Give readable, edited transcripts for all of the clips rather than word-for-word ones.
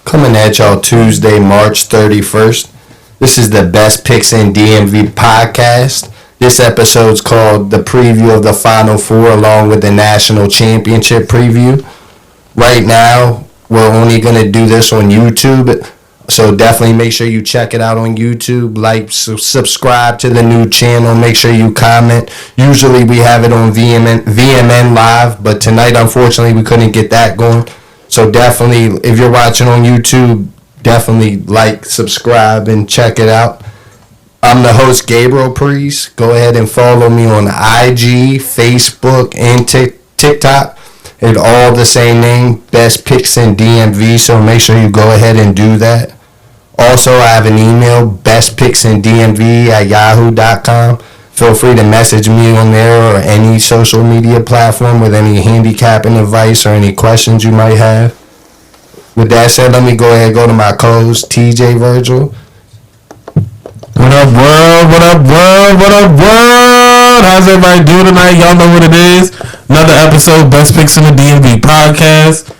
Coming at y'all Tuesday, March 31st. This is the Best Picks in DMV podcast. This episode's called the preview of the Final Four along with the National Championship preview. Right now, we're only going to do this on YouTube. So definitely make sure you check it out on YouTube. Like, subscribe to the new channel. Make sure you comment. Usually we have it on VMN Live, but tonight, unfortunately, we couldn't get that going. So definitely, if you're watching on YouTube, definitely like, subscribe, and check it out. I'm the host, Gabriel Priest. Go ahead and follow me on IG, Facebook, and TikTok. It's all the same name, Best Picks in DMV, so make sure you go ahead and do that. Also, I have an email, bestpicksindmv@yahoo.com. Feel free to message me on there or any social media platform with any handicapping advice or any questions you might have. With that said, let me go ahead and go to my co-host, TJ Virgil. What up, world? What up, world? What up, world? How's everybody doing tonight? Y'all know what it is. Another episode, Best Picks in the DMV podcast.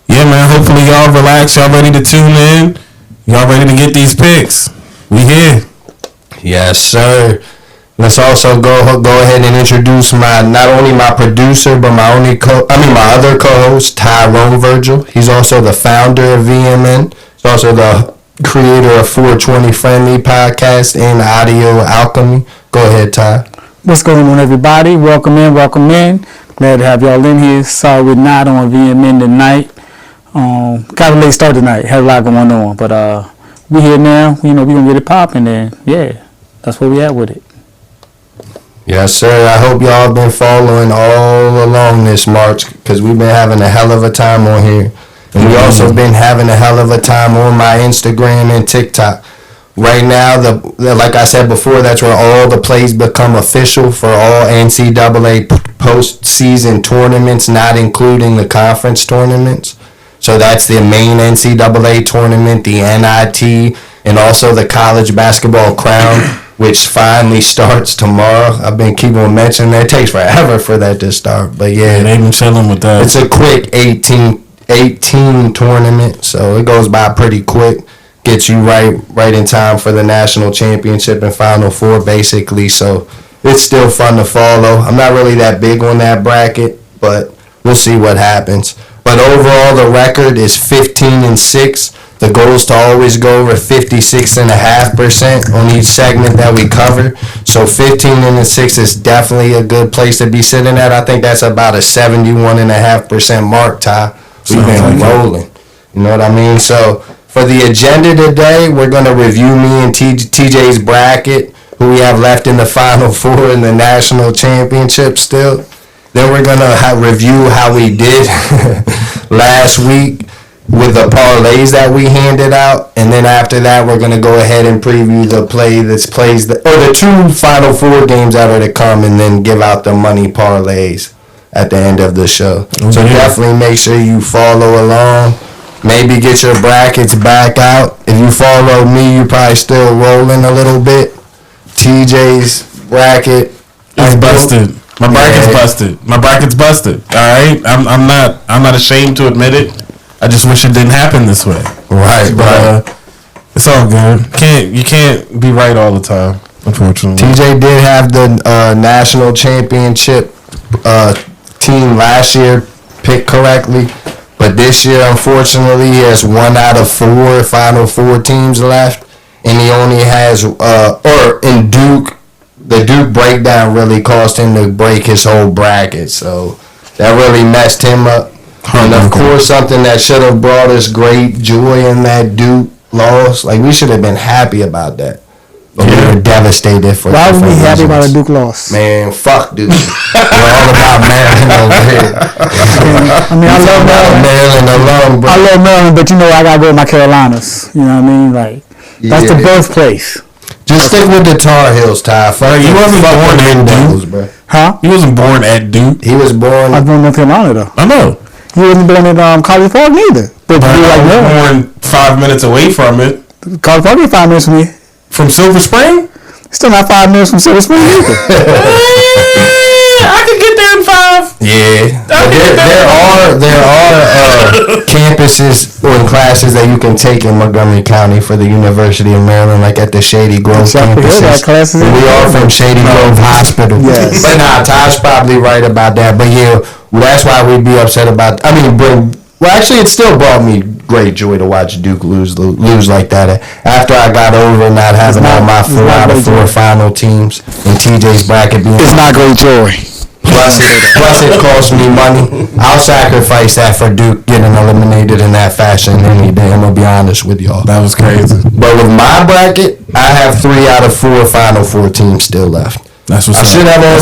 Yeah, man, hopefully y'all relax. Y'all ready to tune in. Y'all ready to get these picks? We here. Yes, sir. Let's also go ahead and introduce not only my producer, but my other co-host, Tyrone Virgil. He's also the founder of VMN. He's also the creator of 420 Friendly Podcast and Audio Alchemy. Go ahead, Ty. What's going on, everybody? Welcome in. Glad to have y'all in here. Sorry we're not on VMN tonight. Got a late start tonight. Had a lot going on, but we here now. We gonna get it popping, and yeah, that's where we at with it. Yes, sir. I hope y'all been following all along this March because we've been having a hell of a time on here. And we also been having a hell of a time on my Instagram and TikTok. Right now, like I said before, that's where all the plays become official for all NCAA postseason tournaments, not including the conference tournaments. So that's the main NCAA tournament, the NIT, and also the College Basketball Crown, which finally starts tomorrow. I've been keeping on mentioning that. It takes forever for that to start, but yeah. They've been chilling with that. It's a quick 18 tournament, so it goes by pretty quick. Gets you right in time for the national championship and Final Four, basically. So it's still fun to follow. I'm not really that big on that bracket, but we'll see what happens. But overall, the record is 15-6. The goal is to always go over 56.5% on each segment that we cover. So 15-6 is definitely a good place to be sitting at. I think that's about a 71.5% mark, Ty. We've been rolling. You know what I mean? So for the agenda today, we're going to review me and TJ's bracket, who we have left in the Final Four in the national championship still. Then we're going to review how we did last week with the parlays that we handed out. And then after that, we're going to go ahead and preview the the two Final Four games that are to come, and then give out the money parlays at the end of the show. Okay. So definitely make sure you follow along. Maybe get your brackets back out. If you follow me, you're probably still rolling a little bit. TJ's bracket is busted. My bracket's busted. My bracket's busted. All right, I'm not ashamed to admit it. I just wish it didn't happen this way. Right, but it's all good. You can't be right all the time, unfortunately. TJ did have the national championship team last year picked correctly, but this year, unfortunately, he has 1 out of 4 Final Four teams left, and he only has in Duke. The Duke breakdown really caused him to break his whole bracket, so that really messed him up. And of course, something that should have brought us great joy in that Duke loss. Like, we should have been happy about that. But we were devastated for Why were we happy about a Duke loss? Man, fuck Duke. We're all about Maryland over here. I love Maryland alone, bro. I love Maryland, but I gotta go with my Carolinas. You know what I mean? Like, that's the birthplace. Just stick with the Tar Heels, Ty. You wasn't born at Duke, bro. Huh? He wasn't born at Duke. He was born. I was born in North Carolina, though. I know. He wasn't born in College Park neither. But I was born 5 minutes away from it. College Park is 5 minutes from me. From Silver Spring? Still not 5 minutes from Silver Spring either. I could get there in 5. Yeah. There are courses or classes that you can take in Montgomery County for the University of Maryland, like at the Shady Grove campuses. We are from Shady Grove Hospital. Yes. But nah, Todd's probably right about that. But yeah, that's why we'd be upset about. Well, actually, it still brought me great joy to watch Duke lose like that. After I got over not having all my 4 out of 4 final teams and TJ's bracket being. It's not great joy. Plus it cost me money. I'll sacrifice that for Duke getting eliminated in that fashion any day. I'm gonna be honest with y'all. That was crazy. But with my bracket, I have 3 out of 4 Final Four teams still left. That's what's I up. should have all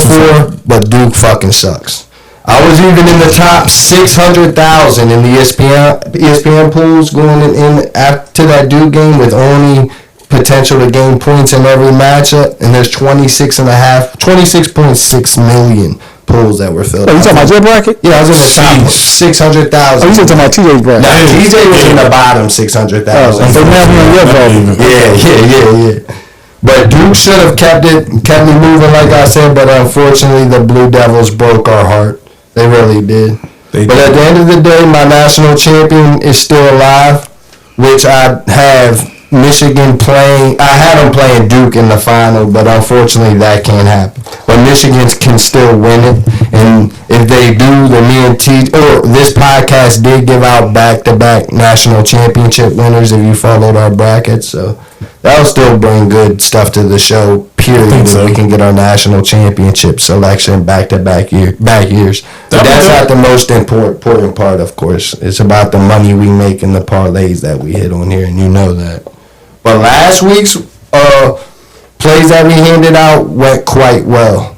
4, but Duke fucking sucks. I was even in the top 600,000 in the ESPN pools going in after that Duke game with only potential to gain points in every matchup, and there's 26.6 million pools that were filled. Oh, you talking about your bracket? Yeah, I was in the top 600,000. Oh, you talking about TJ's bracket? Nah, TJ was in the bottom 600,000. So now we on your bracket. Yeah. But Duke should have kept me moving, like I said. But unfortunately, the Blue Devils broke our heart. They really did. But at the end of the day, my national champion is still alive, which I have Michigan playing. I had them playing Duke in the final, but unfortunately that can't happen. But Michigan can still win it, and if they do, then me and this podcast did give out back-to-back national championship winners. If you followed our brackets, so that'll still bring good stuff to the show. Period. If we can get our national championship selection back-to-back years. But that's not the most important part, of course. It's about the money we make and the parlays that we hit on here, and you know that. But last week's plays that we handed out went quite well.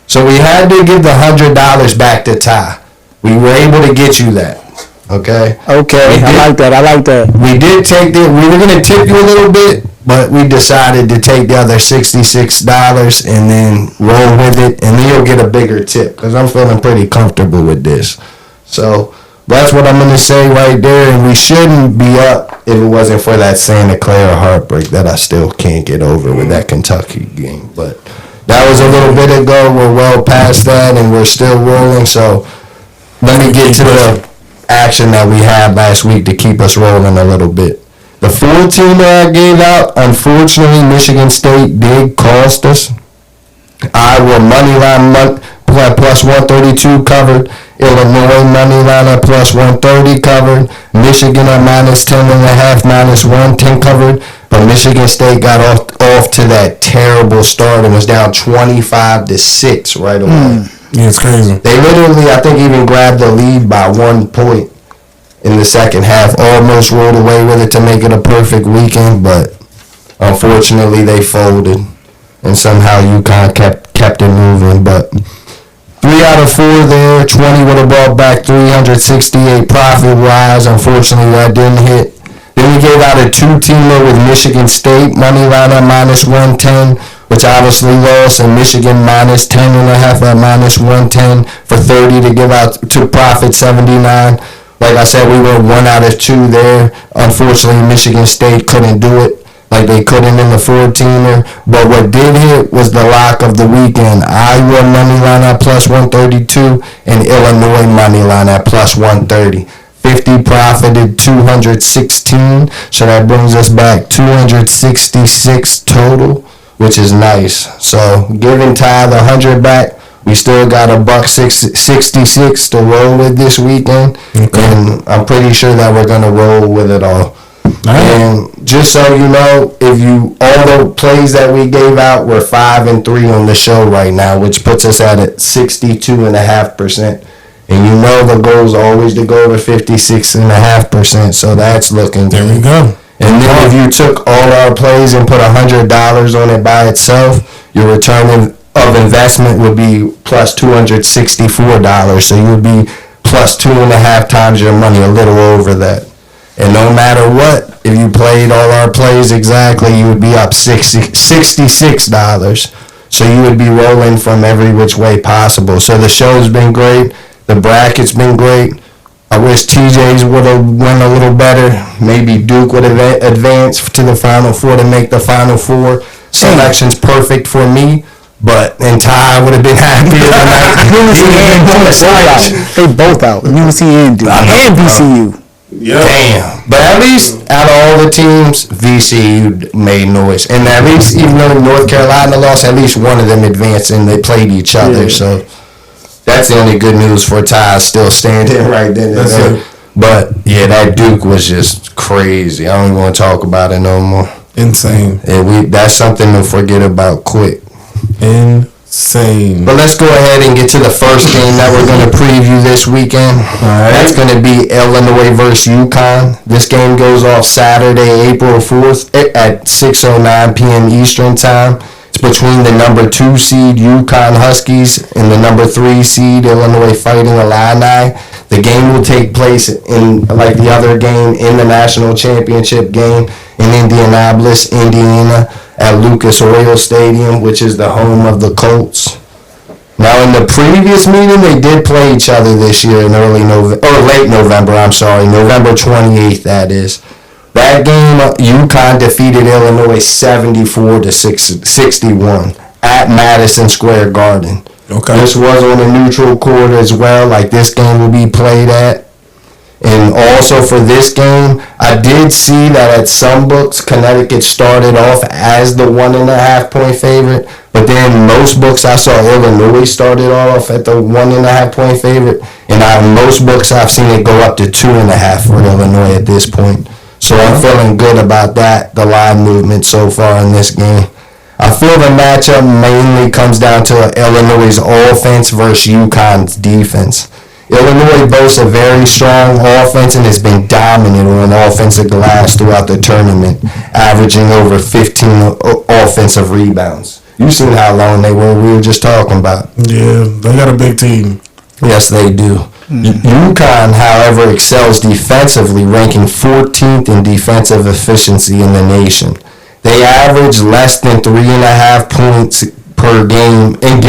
So we had to give the $100 back to Ty. We were able to get you that. Okay? Okay, I like that. We did take we were going to tip you a little bit, but we decided to take the other $66 and then roll with it, and then you'll get a bigger tip because I'm feeling pretty comfortable with this. So that's what I'm going to say right there, and we shouldn't be up if it wasn't for that Santa Clara heartbreak that I still can't get over with that Kentucky game. But that was a little bit ago. We're well past that, and we're still rolling. So let me get to the action that we had last week to keep us rolling a little bit. The 4 team that I gave out, unfortunately, Michigan State did cost us. Iowa moneyline plus 132 covered. Illinois moneyline at plus 130 covered. Michigan at minus 10.5, minus 110 covered. But Michigan State got off to that terrible start and was down 25-6 right away. Yeah, it's crazy. They literally, I think, even grabbed the lead by 1 point in the second half. Almost rolled away with it to make it a perfect weekend, but unfortunately they folded, and somehow UConn kept it moving. But 3 out of 4 there. 20 would have brought back 368 profit wise. Unfortunately, that didn't hit. Then we gave out a 2-teamer with Michigan State money line at minus 110, which obviously lost, and Michigan minus 10.5 at minus 110 for 30 to give out to profit 79. Like I said, we were 1 out of 2 there. Unfortunately, Michigan State couldn't do it like they couldn't in the 4-teamer. But what did hit was the lock of the weekend. Iowa money line at plus 132 and Illinois money line at plus 130. 50 profited 216, so that brings us back 266 total, which is nice. So giving Ty the 100 back, we still got $166 to roll with this weekend, and I'm pretty sure that we're gonna roll with it all. And just so you know, all the plays that we gave out were 5-3 on the show right now, which puts us at 62.5%. And you know the goal is always to go over 56.5%, so that's looking good. There we go. And then if you took all our plays and put $100 on it by itself, your return of investment would be plus $264. So you would be plus 2.5 times your money, a little over that. And no matter what, if you played all our plays exactly, you would be up $66. So you would be rolling from every which way possible. So the show's been great. The bracket's been great. I wish TJ's would have went a little better. Maybe Duke would have advanced to the Final Four to make the Final Four. Selection's perfect for me, and Ty would have been happier tonight. They both out. UNC and Duke. And VCU. Yeah. Damn. But at least out of all the teams, VCU made noise. And at least, even though North Carolina lost, at least one of them advanced and they played each other. Yeah. So that's the only good news for Ty still standing right then and That's there. it. But yeah, that Duke was just crazy. I don't even want to talk about it no more. Insane. That's something to forget about quick. Insane. But let's go ahead and get to the first game that we're going to preview this weekend. Alright. That's going to be Illinois versus UConn. This game goes off Saturday, April 4th at 6:09 p.m. Eastern Time. It's between the number 2 seed UConn Huskies and the number 3 seed Illinois Fighting Illini. The game will take place in, like the other game, in the national championship game in Indianapolis, Indiana, at Lucas Oil Stadium, which is the home of the Colts. Now, in the previous meeting, they did play each other this year in late November. November 28th. That is. That game, UConn defeated Illinois 74-61 at Madison Square Garden. Okay. This was on a neutral court as well, like this game will be played at. And also for this game, I did see that at some books, Connecticut started off as the 1.5 point favorite. But then most books I saw Illinois started off at the 1.5 point favorite. And most books I've seen it go up to 2.5 for Illinois at this point. So I'm feeling good about that, the line movement so far in this game. I feel the matchup mainly comes down to Illinois' offense versus UConn's defense. Illinois boasts a very strong offense and has been dominant on offensive glass throughout the tournament, averaging over 15 offensive rebounds. You've seen how long they were. We were just talking about. Yeah, they got a big team. Yes, they do. UConn, however, excels defensively, ranking 14th in defensive efficiency in the nation. They average less than 3.5 points per game in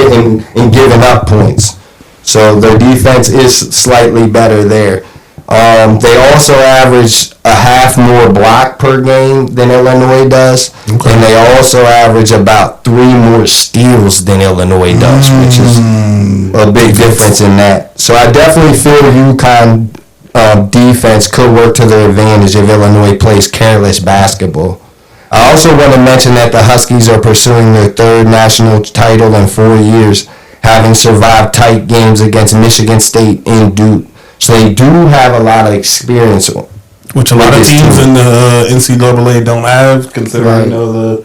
giving up points. So their defense is slightly better there. They also average a half more block per game than Illinois does. Okay. And they also average about 3 more steals than Illinois does, which is a big difference in that. So I definitely feel UConn defense could work to their advantage if Illinois plays careless basketball. I also want to mention that the Huskies are pursuing their 3rd national title in 4 years, having survived tight games against Michigan State and Duke. So they do have a lot of experience. Which a lot of this teams team. in the NCAA don't have, considering Right. the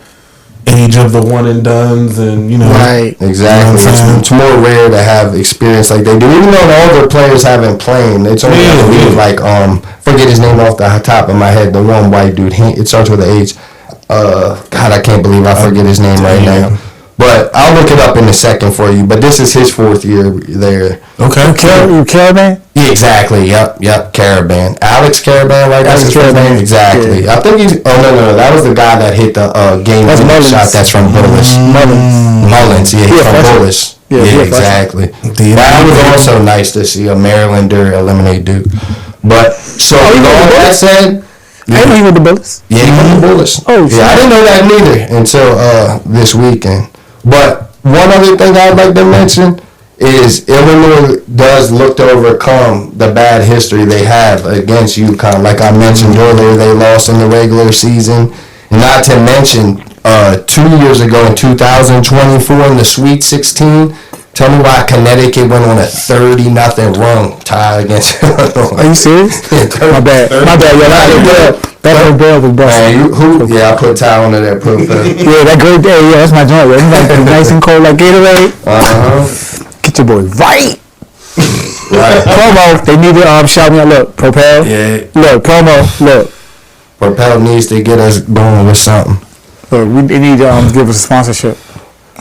age of the one and dones and Right. Exactly. You know what I'm saying? It's more rare to have experience like they do. Even though all their players haven't played, it's only Yeah, I believe, yeah. forget his name off the top of my head. The one white dude. It starts with an H. God, I can't believe I forget his name right now. But I'll look it up in a second for you. But this is his 4th year there. Okay. You Caravan? Yeah, exactly. Yep. Caravan. Alex Caravan, right? That's Alex his first Caravan. name? Exactly. Yeah. I think he's... Oh, no. That was the guy that hit the game That's winning Mullins. shot. That's from Bullish. Mullins, yeah. He's from freshman. Bullish. Yeah, Yeah, he a exactly. The- That was also nice to see a Marylander eliminate Duke. But, so, he with went all to that Bullish? said... I didn't know he with the Bullets. Yeah, he went to Bullish. Oh, shit. yeah, I didn't know that neither until this weekend. But one other thing I'd like to mention is Illinois does look to overcome the bad history they have against UConn. Like I mentioned earlier, they lost in the regular season. Not to mention 2 years ago in 2024 in the Sweet 16. Tell me why Connecticut went on a 30-0 run tie against Illinois. Are you serious? My bad. Yo, that Bell was busting. I put Ty on to that profile. Yeah, that great day. Yeah, that's my joint. It's like nice and cold like Gatorade. Get your boy right. Right. Promo. They need to shout me out. Look, Propel. Yeah. Look, promo. Look. Propel needs to get us going with something. Look, they need to give us a sponsorship.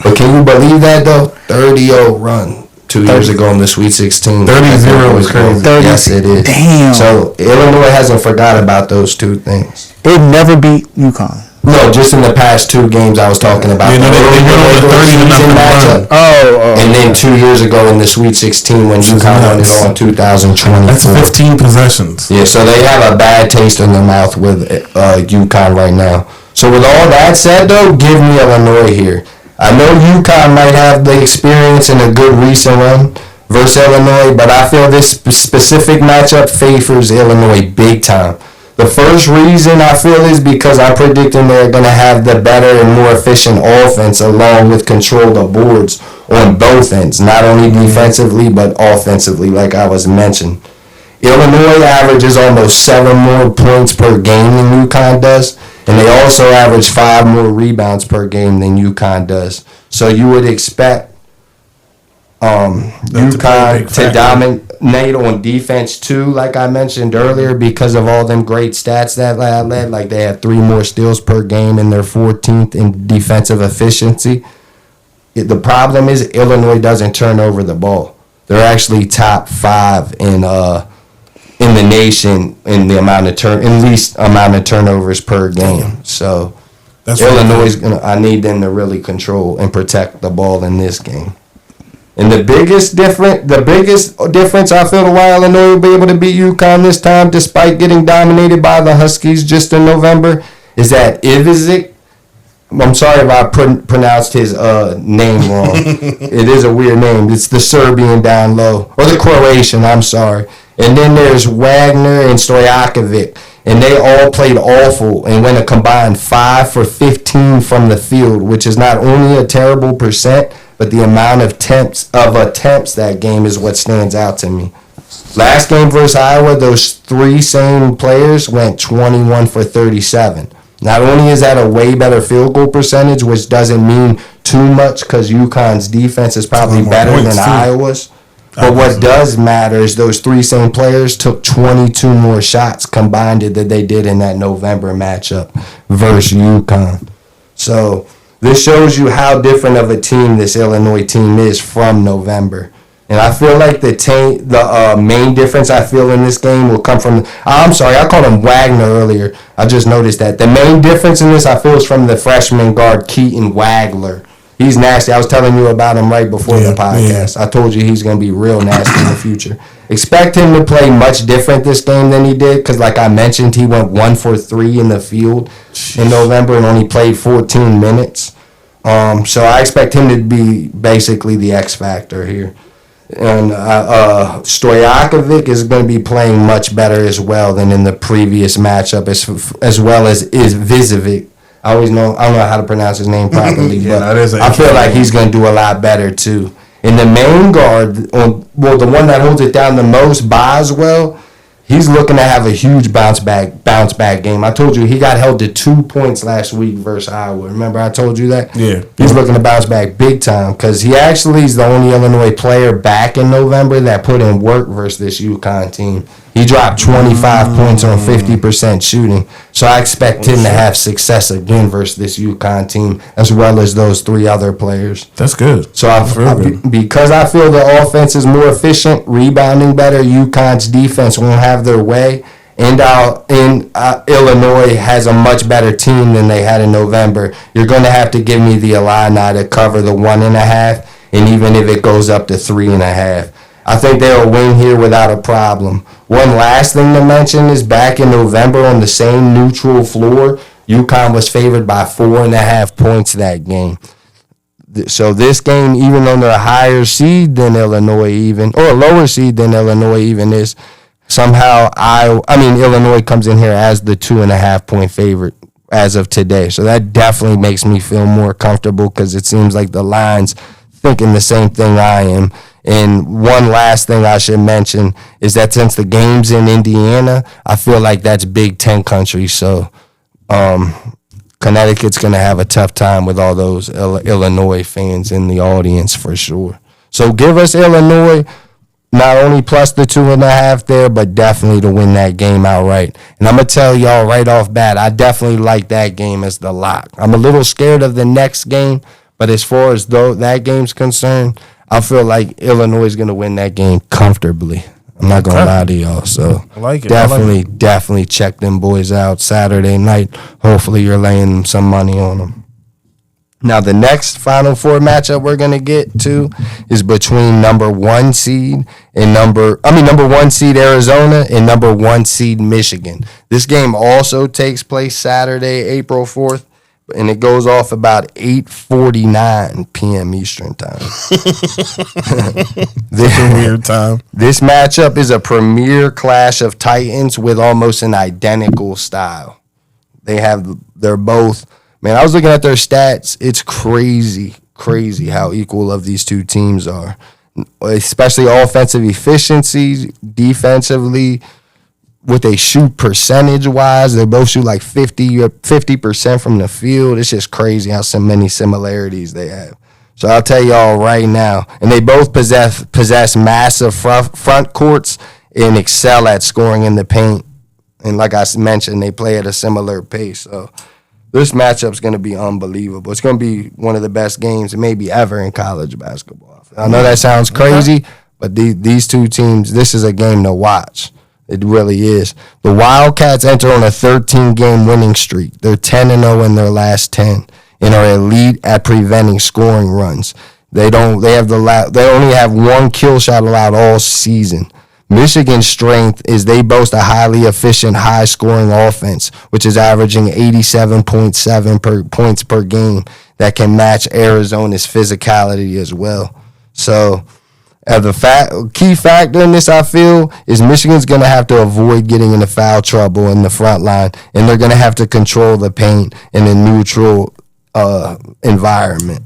But can you believe that though? 30-0 run 2 years ago in the Sweet 16. 30-0 was crazy. 30. Yes, it is. Damn. So Illinois hasn't forgot about those 2 things. They never beat UConn. No, just in the past 2 games I was talking about. Yeah, no, they went on a 30-0 run. Oh. And then 2 years ago in the Sweet 16 when UConn won it all in 2024. That's 15 possessions. Yeah, so they have a bad taste in their mouth with UConn right now. So with all that said, though, give me Illinois here. I know UConn might have the experience in a good recent run, versus Illinois, but I feel this specific matchup favors Illinois big time. The first reason I feel is because I'm predicting they're going to have the better and more efficient offense along with control the boards on both ends, not only defensively but offensively, like I was mentioned. Illinois averages almost 7 more points per game than UConn does, and they also average 5 more rebounds per game than UConn does. So you would expect UConn to dominate on defense too, like I mentioned earlier, because of all them great stats that I led. Like they had 3 more steals per game and they're 14th in defensive efficiency. The problem is Illinois doesn't turn over the ball. They're actually top 5 in the nation in the least amount of turnovers per game. So that's Illinois I need them to really control and protect the ball in this game. And the biggest difference I feel why Illinois will be able to beat UConn this time, despite getting dominated by the Huskies just in November, is that Ivica. I'm sorry if I pronounced his name wrong. It is a weird name. It's the Serbian down low, or the Croatian. I'm sorry. And then there's Wagner and Stojakovic, and they all played awful and went a combined 5 for 15 from the field, which is not only a terrible percent, but the amount of attempts that game is what stands out to me. Last game versus Iowa, those 3 same players went 21 for 37. Not only is that a way better field goal percentage, which doesn't mean too much because UConn's defense is probably better than Iowa's, but what does matter is those 3 same players took 22 more shots combined than they did in that November matchup versus UConn. So this shows you how different of a team this Illinois team is from November. And I feel like the main difference I feel in this game will come from... I'm sorry, I called him Wagner earlier. I just noticed that. The main difference in this I feel is from the freshman guard, Keaton Wagler. He's nasty. I was telling you about him right before the podcast. Yeah. I told you he's going to be real nasty in the future. Expect him to play much different this game than he did because, like I mentioned, he went 1 for 3 in the field in November and only played 14 minutes. So I expect him to be basically the X factor here. And Stojakovic is going to be playing much better as well than in the previous matchup, as well as Vizovic. I don't know how to pronounce his name properly, but I feel like he's going to do a lot better too. And the main guard, the one that holds it down the most, Boswell, he's looking to have a huge bounce back game. I told you he got held to 2 points last week versus Iowa. Remember I told you that? Yeah. He's looking to bounce back big time because he actually is the only Illinois player back in November that put in work versus this UConn team. He dropped 25 points on 50% shooting. So I expect him to have success again versus this UConn team as well as those 3 other players. That's good. So because I feel the offense is more efficient, rebounding better, UConn's defense won't have their way, and Illinois has a much better team than they had in November. You're going to have to give me the Illini to cover the 1.5, and even if it goes up to 3.5. I think they'll win here without a problem. One last thing to mention is back in November on the same neutral floor, UConn was favored by 4.5 points that game. So this game, even though they're a higher seed than Illinois or a lower seed than Illinois is, somehow Illinois comes in here as the 2.5 point favorite as of today. So that definitely makes me feel more comfortable because it seems like the line's thinking the same thing I am. And one last thing I should mention is that since the game's in Indiana, I feel like that's Big Ten country. So Connecticut's going to have a tough time with all those Illinois fans in the audience for sure. So give us Illinois, not only plus the 2.5 there, but definitely to win that game outright. And I'm going to tell y'all right off bat, I definitely like that game as the lock. I'm a little scared of the next game, but as far as that game's concerned, I feel like Illinois is going to win that game comfortably. I'm not going to lie to y'all. So I like it. Definitely check them boys out Saturday night. Hopefully you're laying some money on them. Now, the next Final Four matchup we're going to get to is between number 1 seed Arizona and number 1 seed Michigan. This game also takes place Saturday, April 4th. and it goes off about 8:49 p.m. Eastern time. Such a weird time. This matchup is a premier clash of titans with almost an identical style. They're both, man, I was looking at their stats. It's crazy how equal of these two teams are, especially offensive efficiency, defensively, what they shoot percentage-wise. They both shoot like 50% from the field. It's just crazy how so many similarities they have. So I'll tell y'all right now, and they both possess massive front courts and excel at scoring in the paint. And like I mentioned, they play at a similar pace. So this matchup's going to be unbelievable. It's going to be one of the best games maybe ever in college basketball. I know that sounds crazy, but these two teams, this is a game to watch. It really is. The Wildcats enter on a 13-game winning streak. They're 10-0 in their last 10 and are elite at preventing scoring runs. They only have one kill shot allowed all season. Michigan's strength is they boast a highly efficient, high-scoring offense, which is averaging 87.7 points per game that can match Arizona's physicality as well. So, the key factor in this, I feel, is Michigan's going to have to avoid getting into foul trouble in the front line, and they're going to have to control the paint in a neutral environment.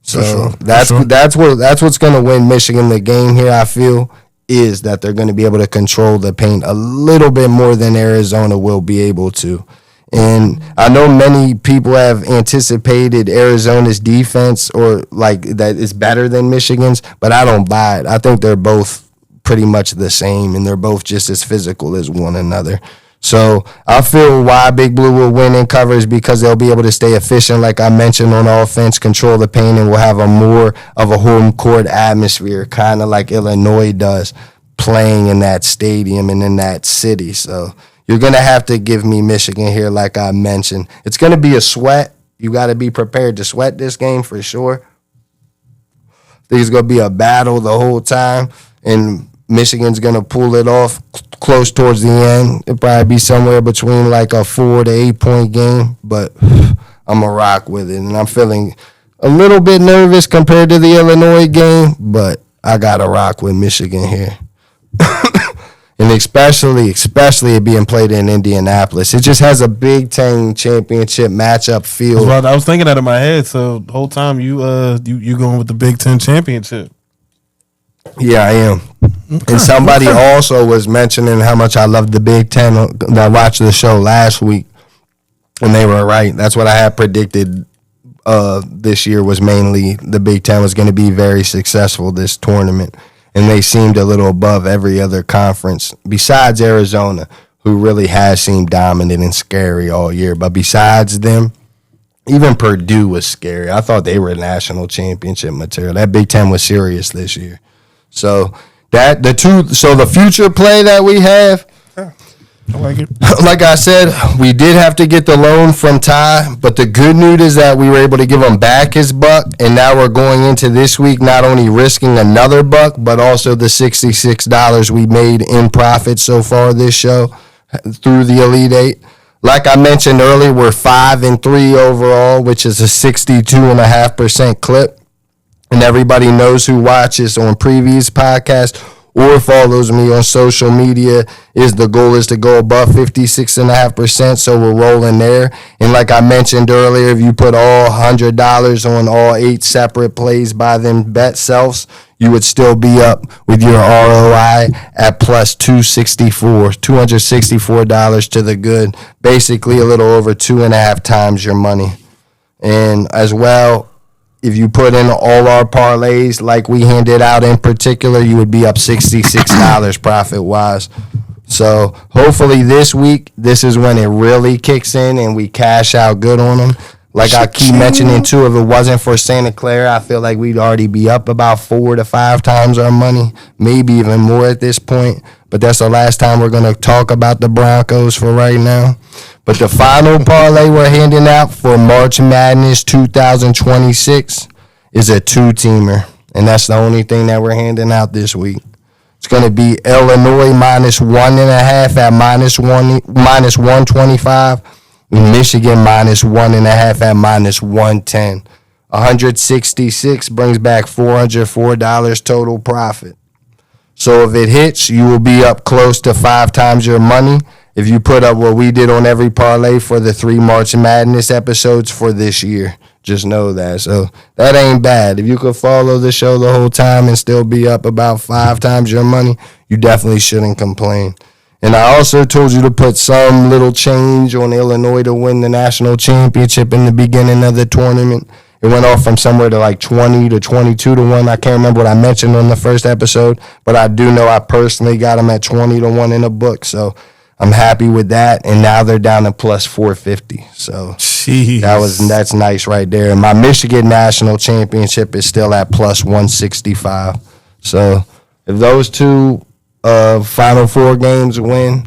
So that's what's going to win Michigan the game here, I feel, is that they're going to be able to control the paint a little bit more than Arizona will be able to. And I know many people have anticipated Arizona's defense or like that is better than Michigan's, but I don't buy it. I think they're both pretty much the same, and they're both just as physical as one another. So I feel why Big Blue will win in cover is because they'll be able to stay efficient, like I mentioned, on offense, control the paint, and will have a more of a home court atmosphere, kind of like Illinois does, playing in that stadium and in that city. So you're going to have to give me Michigan here, like I mentioned. It's going to be a sweat. You got to be prepared to sweat this game for sure. I think it's going to be a battle the whole time, and Michigan's going to pull it off close towards the end. It'll probably be somewhere between like a 4 to 8 point game, but I'm going to rock with it. And I'm feeling a little bit nervous compared to the Illinois game, but I got to rock with Michigan here. And especially it being played in Indianapolis. It just has a Big Ten championship matchup feel. I was thinking that in my head. So the whole time you going with the Big Ten championship. Yeah, I am. Okay. And somebody also was mentioning how much I love the Big Ten. I watched the show last week, and they were right. That's what I had predicted this year was mainly the Big Ten was going to be very successful this tournament. And they seemed a little above every other conference besides Arizona, who really has seemed dominant and scary all year. But besides them, even Purdue was scary. I thought they were national championship material. That Big Ten was serious this year. So the future play that we have, I like it. Like I said, we did have to get the loan from Ty, but the good news is that we were able to give him back his buck, and now we're going into this week not only risking another buck, but also the $66 we made in profit so far this show through the Elite Eight. Like I mentioned earlier, we're 5-3 overall, which is a 62.5% clip. And everybody knows who watches on previous podcasts or follows me on social media the goal is to go above 56.5%, so we're rolling there. And like I mentioned earlier, if you put all $100 on all 8 separate plays by them bet selves, you would still be up with your ROI at plus $264 to the good, basically a little over 2.5 times your money. And as well, if you put in all our parlays like we handed out in particular, you would be up $66 profit-wise. So hopefully this week, this is when it really kicks in and we cash out good on them. Like I keep mentioning too, if it wasn't for Santa Clara, I feel like we'd already be up about 4 to 5 times our money, maybe even more at this point. But that's the last time we're going to talk about the Broncos for right now. But the final parlay we're handing out for March Madness 2026 is a 2-teamer. And that's the only thing that we're handing out this week. It's going to be Illinois minus 1.5 at minus 125 Michigan minus 1.5 at minus 110. 166 brings back $404 total profit. So if it hits, you will be up close to 5 times your money. If you put up what we did on every parlay for the 3 March Madness episodes for this year, just know that. So that ain't bad. If you could follow the show the whole time and still be up about 5 times your money, you definitely shouldn't complain. And I also told you to put some little change on Illinois to win the national championship in the beginning of the tournament. It went off from somewhere to like 20 to 22 to 1. I can't remember what I mentioned on the first episode, but I do know I personally got them at 20 to 1 in the book. So I'm happy with that. And now they're down to plus 450. So Jeez. that's nice right there. And my Michigan national championship is still at plus 165. So if those two Final Four games win,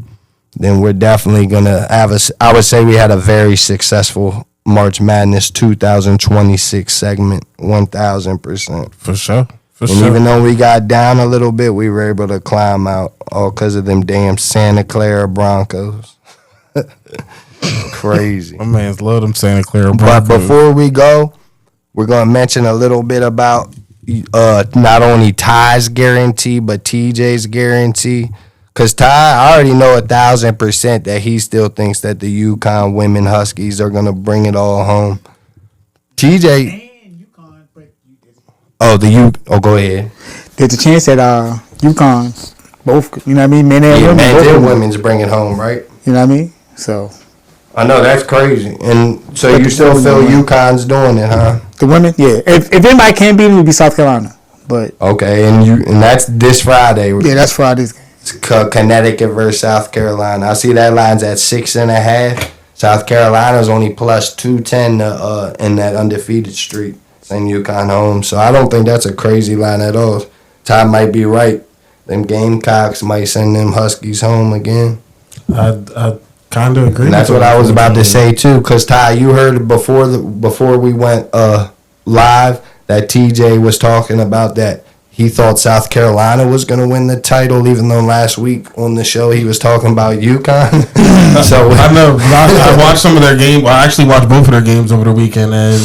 then we're definitely going to have I would say we had a very successful March Madness 2026 segment, 1,000%. For sure. And even though we got down a little bit, we were able to climb out all because of them damn Santa Clara Broncos. Crazy. My man's love them Santa Clara But Broncos. before we go, we're going to mention a little bit about not only Ty's guarantee, but TJ's guarantee. Because Ty, I already know 1,000% that he still thinks that the UConn women Huskies are going to bring it all home. TJ. Oh, go ahead. There's a chance that UConn, both, you know what I mean, men and women. Men both and of them. women's bring it home, right? You know what I mean? So. I know, that's crazy. And so you still feel UConn's doing it, huh? The women, yeah. If anybody can beat them, it would be South Carolina. But okay, and that's this Friday. Yeah, that's Friday's game. It's Connecticut versus South Carolina. I see that line's at 6.5. South Carolina's only plus 210 in that undefeated streak. Send UConn home. So I don't think that's a crazy line at all. Ty might be right. Them Gamecocks might send them Huskies home again. I kind of agree. And that's what I was about to say too. Cause Ty, you heard before we went live that TJ was talking about that he thought South Carolina was going to win the title, even though last week on the show he was talking about UConn. So I know. I watched some of their games. I actually watched both of their games over the weekend, and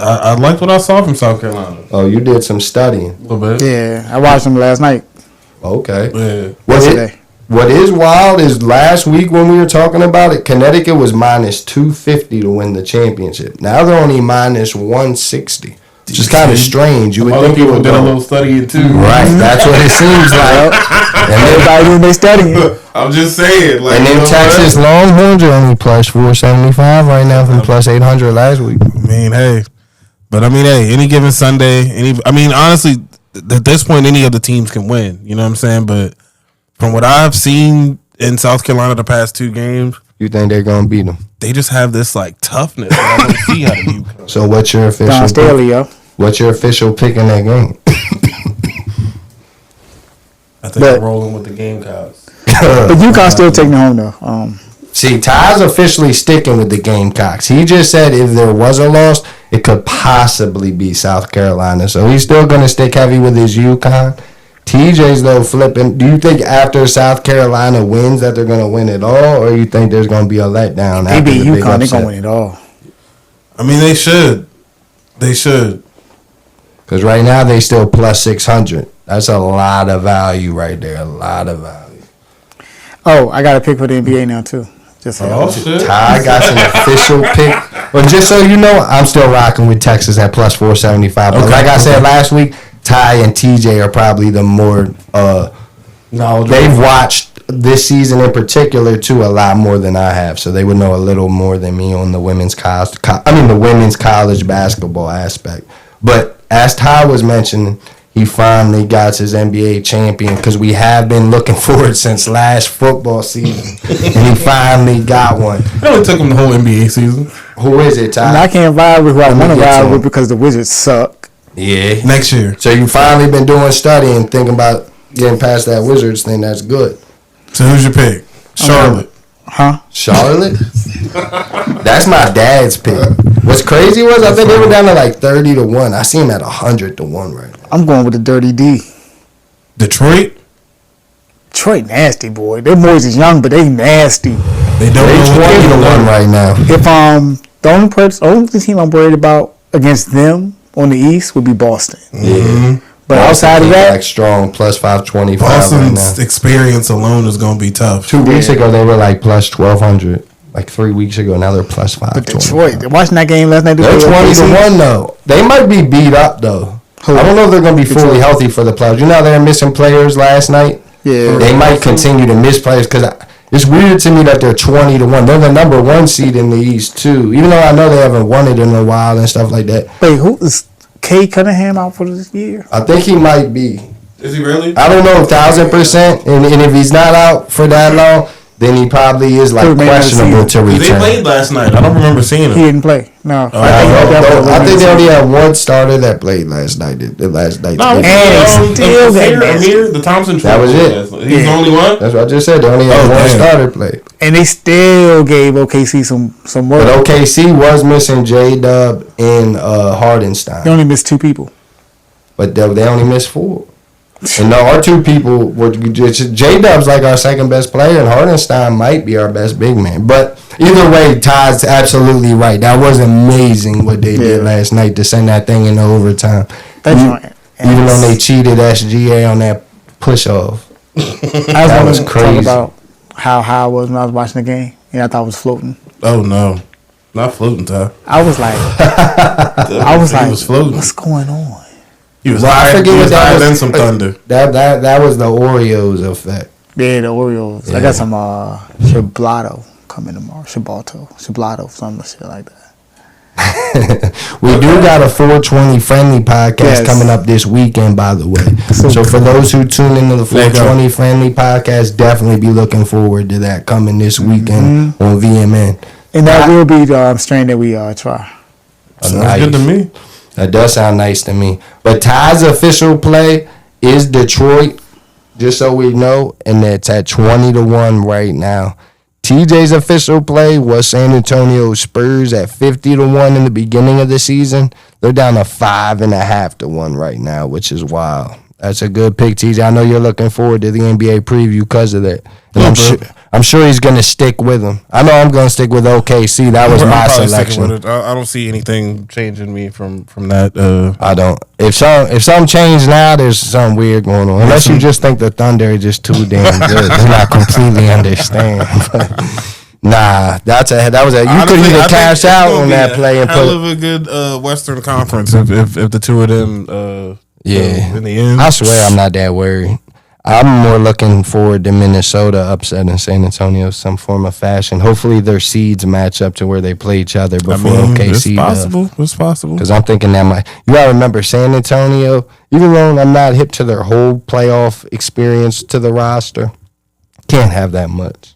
I liked what I saw from South Carolina. Oh, you did some studying. A little bit. Yeah, I watched them last night. Okay. Yeah. What is wild is last week when we were talking about it, Connecticut was minus 250 to win the championship. Now they're only minus 160. It's just kind of strange. You would Other think people did a little studying too. Right, that's what it seems like. And Everybody doing their studying. I'm just saying. Like, and then Texas Longhorns are only plus 475 right now from plus 800 last week. I mean, hey. But I mean, hey, any given Sunday, honestly, at this point, any of the teams can win. You know what I'm saying? But from what I've seen in South Carolina the past 2 games, You think they're gonna beat them? they just have this like toughness that I don't see out of UConn. So what's your official? Don Staley, yo. What's your official pick in that game? I think they're rolling with the Gamecocks. But UConn still taking it home, though. See, Ty's officially sticking with the Gamecocks. He just said if there was a loss, it could possibly be South Carolina. So he's still going to stick heavy with his UConn. TJ's, though, flipping. Do you think after South Carolina wins that they're going to win it all, or you think there's going to be a letdown They after beat the big UConn, they're upset? going to win it all. I mean, they should. They should. Because right now they still plus 600. That's a lot of value right there. A lot of value. Oh, I got a pick for the NBA now, too. Just Oh, shit. Ty got an official pick. Well, just so you know, I'm still rocking with Texas at plus 475. But Okay, like I said okay. last week, Ty and TJ are probably the more they've watched this season in particular too a lot more than I have, so they would know a little more than me on the women's college basketball aspect. But as Ty was mentioning, he finally got his NBA champion because we have been looking for it since last football season, and he finally got one. It only took them the whole NBA season. Who is it, And Ty? I can't ride with who I Let me want to get to ride him. with because the Wizards suck. Yeah. Next year. So you finally been doing studying, thinking about getting past that Wizards thing. That's good. So who's your pick? Charlotte. Huh? Charlotte? That's my dad's pick. What's crazy was I think they were down to like 30 to 1. I see him at 100 to 1 right now. I'm going with the Dirty D. Detroit. Detroit nasty, boy. Them boys is young, but they nasty. They don't They know 20-1 right now. If the only team I'm worried about against them on the East would be Boston. Yeah. But outside of that, like strong plus 525 right Boston's now. experience alone is going to be tough. 2 weeks ago they were like plus 1200. Like 3 weeks ago, now they're plus 520. Detroit, watching that game last night. They're 20-1 though. They might be beat up though. Who? I don't know if they're going to be fully Detroit. healthy for the playoffs. You know they're missing players last night. Yeah. They might continue to miss players because it's weird to me that they're 20-1. They're the number 1 seed in the East too. Even though I know they haven't won it in a while and stuff like that. Wait, who is Kay Cunningham out for this year? I think he might be. Is he really? I don't know 1,000%. And if he's not out for that long, then he probably is like Who made that questionable to They return. played last night. I don't remember seeing He him. didn't play. No. I think they only had one starter that played last night. No, still Amir, the Thompson. That was it. Last night. He's the only one. That's what I just said. They only had one damn. starter play. And they still gave OKC some work. But OKC was missing J-Dub and Hardenstein. They only missed 2 people. But they only missed 4. And our 2 people were J-Dub's like our second best player, and Hardenstein might be our best big man. But either way, Todd's absolutely right. That was amazing what they did last night to send that thing into overtime. Even though they cheated SGA on that push off. That was crazy. About how high I was when I was watching the game, and I thought I was floating. Oh no, not floating, Ty. I was like, He was floating. what's going on? He was Well, I higher, forget he what was that higher was. than some thunder. That was the Oreos effect. Yeah, the Orioles. I Yeah. got some Shablato coming tomorrow. Shablato, something shit like that. We do got a 420 friendly podcast Yes. coming up this weekend, by the way. So for those who tune into the 420 friendly podcast, definitely be looking forward to that coming this weekend on VMN. And that will be the strain that we try. Sounds good to me. That does sound nice to me. But Ty's official play is Detroit, just so we know, and it's at 20-1 right now. TJ's official play was San Antonio Spurs at 50-1 in the beginning of the season. They're down to 5.5-1 right now, which is wild. That's a good pick, TJ. I know you're looking forward to the NBA preview because of that. And I'm sure he's going to stick with them. I know I'm going to stick with OKC. That was my selection. With it. I don't see anything changing me from that. I don't. If something changed now, there's something weird going on. Unless you just think the Thunder are just too damn good. Then I completely understand. But nah, that was a. You could either cash out on that play and hell put. of a good Western Conference if the two of them. In the end, I swear I'm not that worried. I'm more looking forward to Minnesota upsetting San Antonio in some form of fashion. Hopefully their seeds match up to where they play each other before OKC does. It's possible. Because I'm thinking that might. You gotta remember San Antonio. Even though I'm not hip to their whole playoff experience to the roster, can't have that much.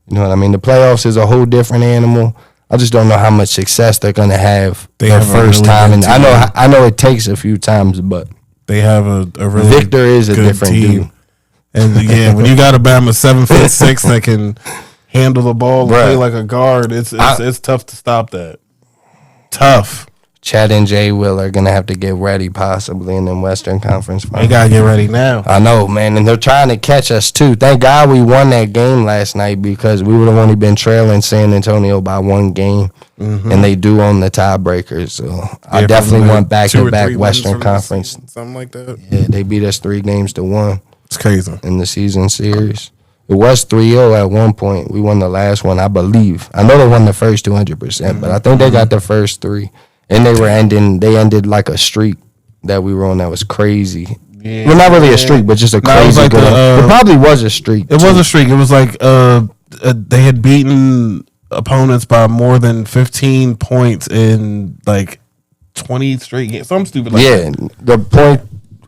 You know what I mean? The playoffs is a whole different animal. I just don't know how much success they're gonna have their first time. And I know it takes a few times, but they have a really Victor is a good different team. dude. And yeah, when you got a Bama 7'6" that can handle the ball and play like a guard, it's tough to stop that. Tough. Chad and Jay Will are gonna have to get ready possibly in the Western Conference They Finals. gotta get ready now. I know, man, and they're trying to catch us too. Thank God we won that game last night because we would have only been trailing San Antonio by 1 game, and they do own the tiebreakers. So I definitely want back-to-back Western Conference. Something like that. Yeah, they beat us 3-1 It's crazy. in the season series. It was 3-0 at one point. We won the last one, I believe. I know they won the first 200%, but I think they got the first 3. And they ended like a streak that we were on that was crazy. Yeah. Well, not really a streak, but just a crazy like good one. It probably was a streak. It was a streak. It was like they had beaten opponents by more than 15 points in like 20 straight games. Something stupid like that. The point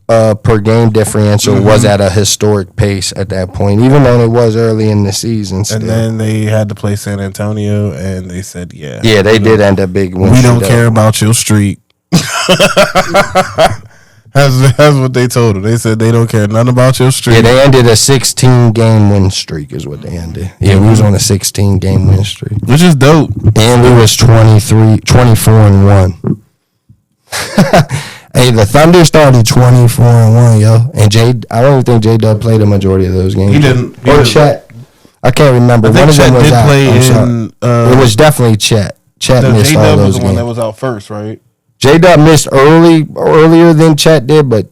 per game differential was at a historic pace at that point, even though it was early in the season. Still. And then they had to play San Antonio, and they said, "Yeah, they did end up big win. we don't care about your streak." That's what they told her. They said they don't care nothing about your streak. Yeah, they ended a 16-game win streak is what they ended. Yeah, we was on a 16-game win streak. Which is dope. And we was 24-1. Hey, the Thunder started 24-1, yo. And I don't even think J-Dub played the majority of those games. He didn't. Or Chet. I can't remember. I think One of them Chet was did out. play I'm sorry. in. It was definitely Chet. Chet missed all J-Dub was those the one games. that was out first, right? J-Dub missed earlier than Chet did, but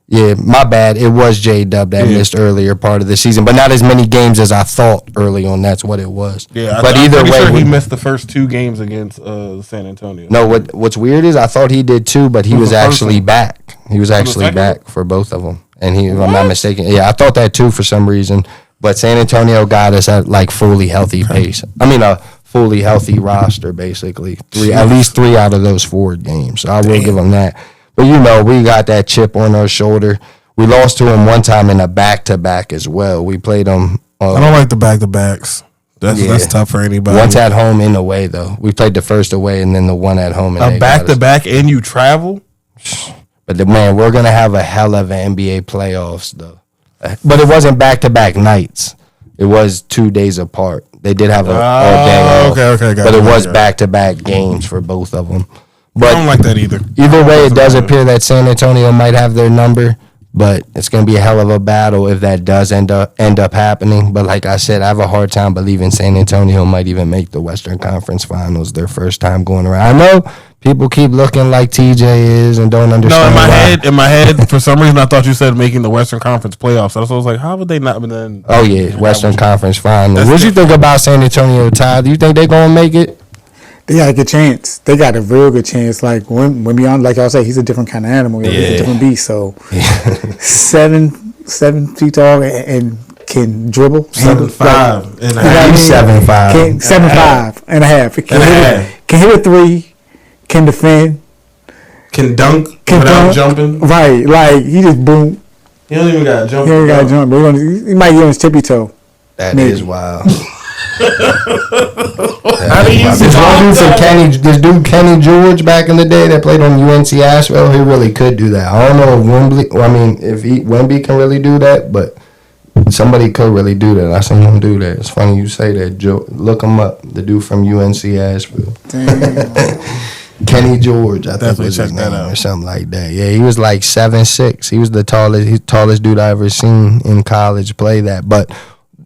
yeah, my bad. It was J-Dub that missed earlier part of the season, but not as many games as I thought early on. That's what it was. Yeah, but I'm either pretty way, sure he missed the first 2 games against San Antonio. no. What's weird is I thought he did too, but he Who's was the first actually one? back. He was actually second back for both of them, and if I'm not mistaken, yeah, I thought that too for some reason. But San Antonio got us at like fully healthy pace. I mean, a fully healthy roster, basically. At least 3 out of those 4 games. So I will give them that. But we got that chip on our shoulder. We lost to them one time in a back-to-back as well. We played them. I don't like the back-to-backs. That's tough for anybody. Once at home and away, though. We played the first away and then the one at home. And A they got us. back-to-back and you travel? But man, we're gonna have a hell of an NBA playoffs though. But it wasn't back-to-back nights. It was 2 days apart. They did have all day off. okay, got but it, it was got it. back-to-back games for both of them. I But don't like that either. either way, it does about it. appear that San Antonio might have their number. But it's going to be a hell of a battle if that does end up happening. But like I said, I have a hard time believing San Antonio might even make the Western Conference Finals their first time going around. I know people keep looking like TJ is and don't No, understand in my head, for some reason, I thought you said making the Western Conference playoffs. So I was like, how would they not? But then, Oh, yeah, Western Conference Finals. That's What you different. think about San Antonio, Ty? Do you think they're going to make it? They got a good chance. They got a real good chance. Like when beyond, like y'all say, he's a different kind of animal. He's a different beast. So 7 feet tall and can dribble. 7'5" and a Like, He's 7'5". 7'5" and a half. Can hit a 3. Can defend. can dunk Can without dunk. jumping. Right. Like he just boom. He don't even got to jump. He ain't got to jump. But he might get on his tippy toe. That Maybe. is wild. How do you This dude Kenny George back in the day that played on UNC Asheville, he really could do that. I don't know if Wemby can really do that, but somebody could really do that. I seen him do that. It's funny you say that, Joe. Look him up. The dude from UNC Asheville. Kenny George, I think Definitely was his check that name out. or something like that. Yeah, he was like 7'6". He was the tallest dude I ever seen in college play that. But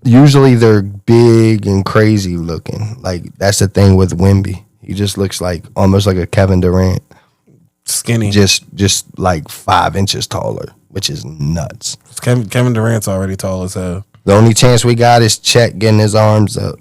usually they're big and crazy looking. Like that's the thing with Wemby. He just looks like almost like a Kevin Durant, Skinny. just like 5 inches taller, which is nuts. Kevin Durant's already tall as hell. The only chance we got is Chet getting his arms up.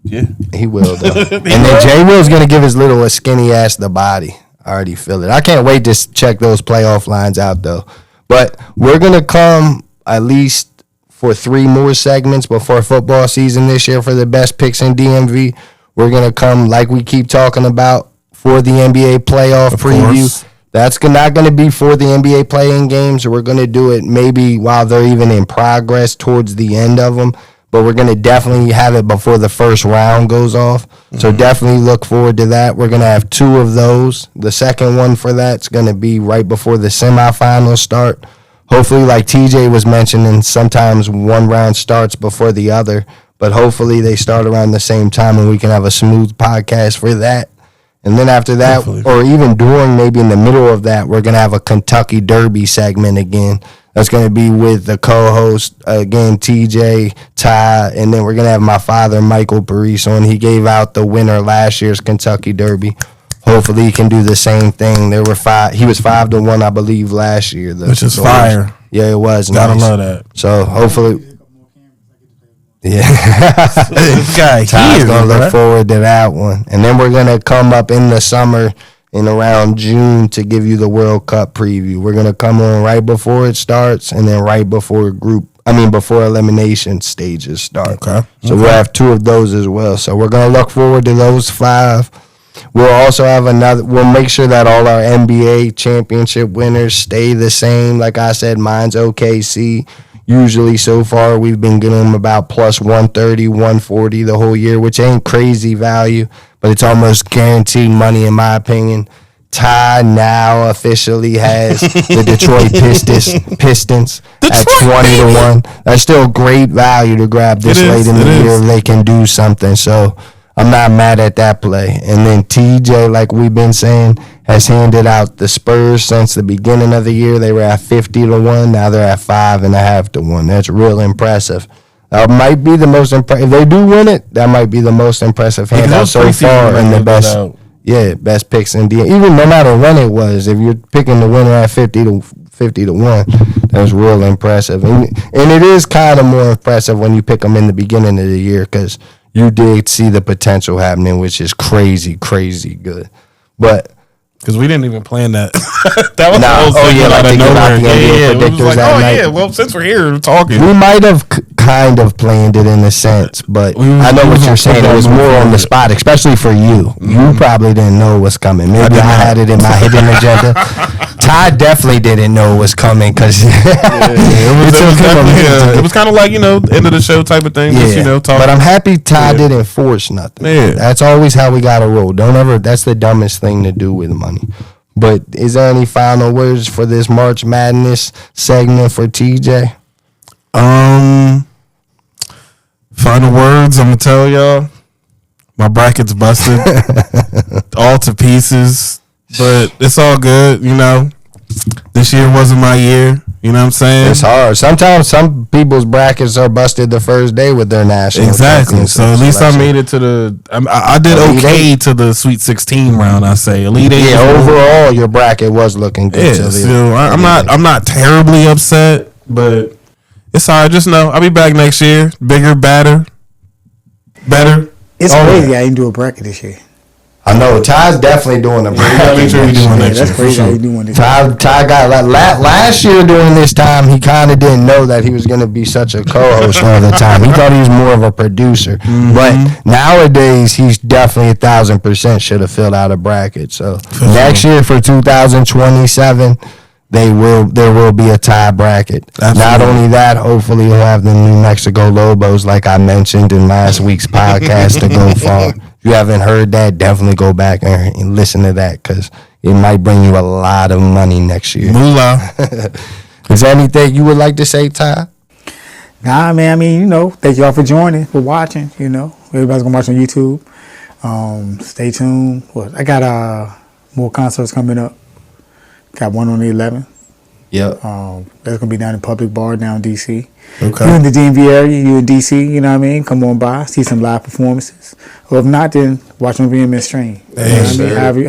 Yeah. He will though. And then Jay Will's gonna give his little skinny ass the body. I already feel it. I can't wait to check those playoff lines out though. But we're gonna come at least for 3 more segments before football season this year for the best picks in DMV. We're gonna come like we keep talking about for the NBA playoff preview. course. That's not going to be for the NBA playing games. We're going to do it maybe while they're even in progress towards the end of them. But we're going to definitely have it before the first round goes off. So definitely look forward to that. We're going to have 2 of those. The second one for that's going to be right before the semifinals start. Hopefully, like TJ was mentioning, sometimes one round starts before the other. But hopefully they start around the same time and we can have a smooth podcast for that. And then after that, Hopefully. or even during, maybe in the middle of that, we're going to have a Kentucky Derby segment again. That's going to be with the co-host, again, TJ, Ty, and then we're going to have my father, Michael Parise, on. He gave out the winner last year's Kentucky Derby. Hopefully he can do the same thing. He was 5-1, I believe, last year. Which is fire. Yeah, it was. Gotta nice. love that. So hopefully... Yeah. This guy Ty's here, gonna look bruh. forward to that one. And then we're gonna come up in the summer in around June to give you the World Cup preview. We're gonna come on right before it starts and then right before before elimination stages start. Okay. So we'll have 2 of those as well. So we're gonna look forward to those 5. We'll also have we'll make sure that all our NBA championship winners stay the same. Like I said, mine's OKC. Usually so far we've been getting them about plus 130, 140 the whole year, which ain't crazy value, but it's almost guaranteed money in my opinion. Ty now officially has the Detroit Pistons at 20-1. That's still great value to grab this It is, late in the it year is. if they can do something. So I'm not mad at that play. And then TJ, like we've been saying, has handed out the Spurs since the beginning of the year. They were at 50-1. Now they're at 5.5-1. That's real impressive. That might be the most impressive. If they do win it, that might be the most impressive handout so far in the best. Best picks in the even no matter when it was. If you're picking the winner at 50-1, that's real impressive. And it is kind of more impressive when you pick them in the beginning of the year because you did see the potential happening, which is crazy, crazy good. But because we didn't even plan that. That was like thinking about the NBA predictors that night. Well, since we're here talking, we might have kind of planned it in a sense, but I know what you're saying. It was more on the spot, especially for you. You probably didn't know what's coming. Maybe I had it in my hidden agenda. Ty definitely didn't know what was coming because it was kind of like, end of the show type of thing. Yeah, Just, talking. But I'm happy Ty didn't force nothing. Yeah. That's always how we gotta roll. That's the dumbest thing to do with money. But is there any final words for this March Madness segment for TJ? Final words, I'm gonna tell y'all. My bracket's busted, all to pieces, but it's all good. This year wasn't my year. You know what I'm saying? It's hard. Sometimes some people's brackets are busted the first day with their national. Exactly. So at least I made it to the. I did okay to the Sweet 16 round. I say Elite 8. Yeah, overall your bracket was looking good. Yeah. So I'm not terribly upset, but it's all right. Just know I'll be back next year. Bigger, better. It's crazy I didn't do a bracket this year. I know Ty's definitely doing a bracket. That's crazy how you doing this. Ty got last year during this time. He kind of didn't know that he was going to be such a co-host all the time. He thought he was more of a producer, but nowadays he's definitely 1,000% should have filled out a bracket. So next year for 2027. There will be a tie bracket. Absolutely. Not only that, hopefully we'll have the New Mexico Lobos, like I mentioned in last week's podcast, to go far. If you haven't heard that, definitely go back and listen to that because it might bring you a lot of money next year. Moolah. Is there anything you would like to say, Ty? Nah, man. I mean, thank y'all for joining, for watching. Everybody's gonna watch on YouTube. Stay tuned. I got more concerts coming up. Got one on the 11th. Yep. That's going to be down in Public Bar down in D.C. Okay. You in the DMV area, you in D.C., you know what I mean? Come on by, see some live performances. Or if not, then watch on VMS stream.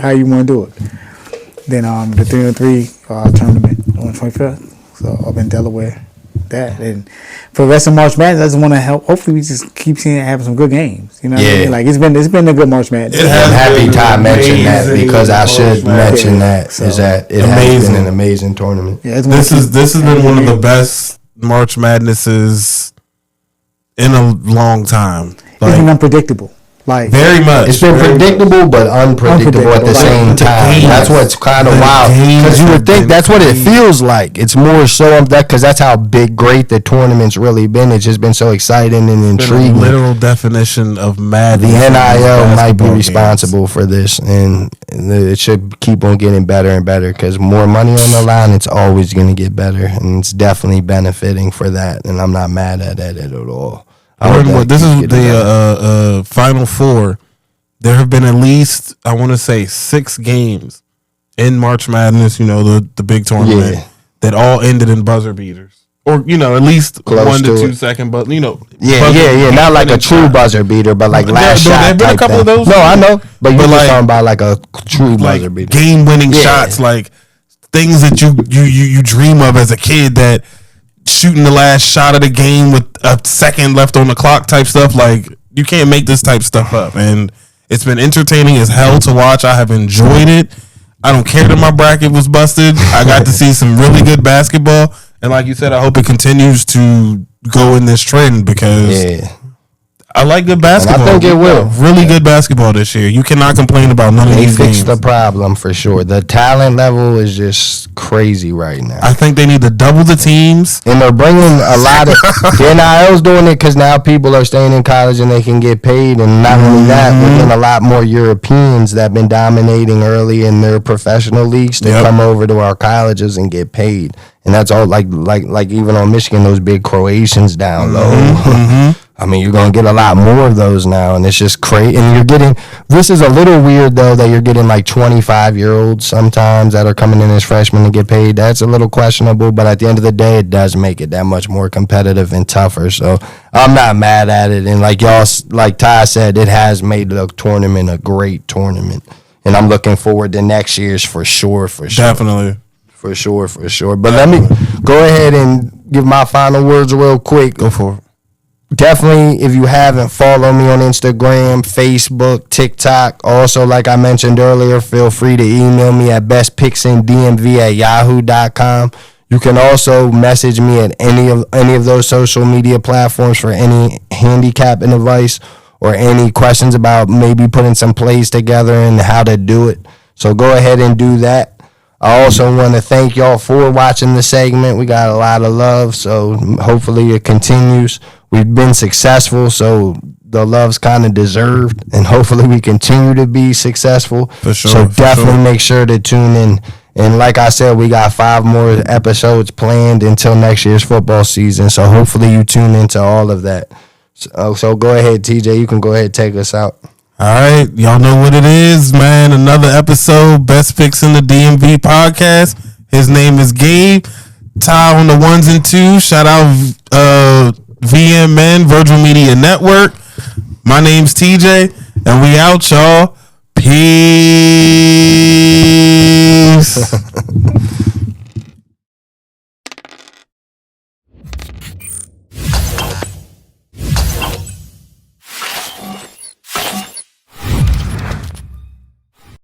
How you want to do it. Then the 3-on-3 tournament on 25th, so up in Delaware. And for the rest of March Madness, I just want to help. Hopefully, we just keep seeing having some good games. You know what I mean? Like it's been a good March Madness. I'm happy Ty mentioned that because I should mention that is that it has been an amazing tournament. Yeah, this has been one of the best March Madnesses in a long time. It's been unpredictable. Like very much. It's been predictable but unpredictable at the same time. That's what's kind of wild because you would think that's what it feels like. It's more so that because that's how great the tournament's really been. It's just been so exciting and intriguing. Literal definition of madness. The NIL might be responsible for this, and it should keep on getting better and better because more money on the line, it's always going to get better, and it's definitely benefiting for that. And I'm not mad at that at all. This is the Final Four. There have been at least, I want to say, 6 games in March Madness, the big tournament, that all ended in buzzer beaters. Or, at least close 1 to 2 second, but, Yeah, not like a true buzzer beater, but like last shot. There have been a couple of those. No, I know. But you're just talking about like a true buzzer beater. Game-winning shots, like things that you dream of as a kid that shooting the last shot of the game with a second left on the clock type stuff. Like, you can't make this type stuff up. And it's been entertaining as hell to watch. I have enjoyed it. I don't care that my bracket was busted. I got to see some really good basketball. And like you said, I hope it continues to go in this trend because I like good basketball. And I think it will. Really good basketball this year. You cannot complain about none of these games. They fixed the problem for sure. The talent level is just crazy right now. I think they need to double the teams. And they're bringing a lot of... the NIL's doing it because now people are staying in college and they can get paid. And not only that, we're getting a lot more Europeans that have been dominating early in their professional leagues to come over to our colleges and get paid. And that's all like even on Michigan, those big Croatians down low. I mean, you're going to get a lot more of those now, and it's just crazy. And you're getting, this is a little weird, though, that you're getting like 25-year-olds sometimes that are coming in as freshmen to get paid. That's a little questionable, but at the end of the day, it does make it that much more competitive and tougher. So I'm not mad at it. And like y'all, like Ty said, it has made the tournament a great tournament. And I'm looking forward to next year's for sure. Definitely. For sure. But let me go ahead and give my final words real quick. Go for it. Definitely, if you haven't, follow me on Instagram, Facebook, TikTok. Also, like I mentioned earlier, feel free to email me at bestpicksandDMV@yahoo.com. You can also message me at any of those social media platforms for any handicapping advice or any questions about maybe putting some plays together and how to do it. So go ahead and do that. I also want to thank y'all for watching the segment. We got a lot of love, so hopefully it continues. We've been successful, so the love's kind of deserved, and hopefully we continue to be successful. For sure. So definitely make sure to tune in. And like I said, we got 5 more episodes planned until next year's football season, so hopefully you tune into all of that. So go ahead, TJ. You can go ahead and take us out. All right, y'all know what it is, man. Another episode, Best Picks in the DMV podcast. His name is Gabe. Ty on the 1s and 2s. Shout out VMN, Virtual Media Network. My name's TJ, and we out, y'all. Peace.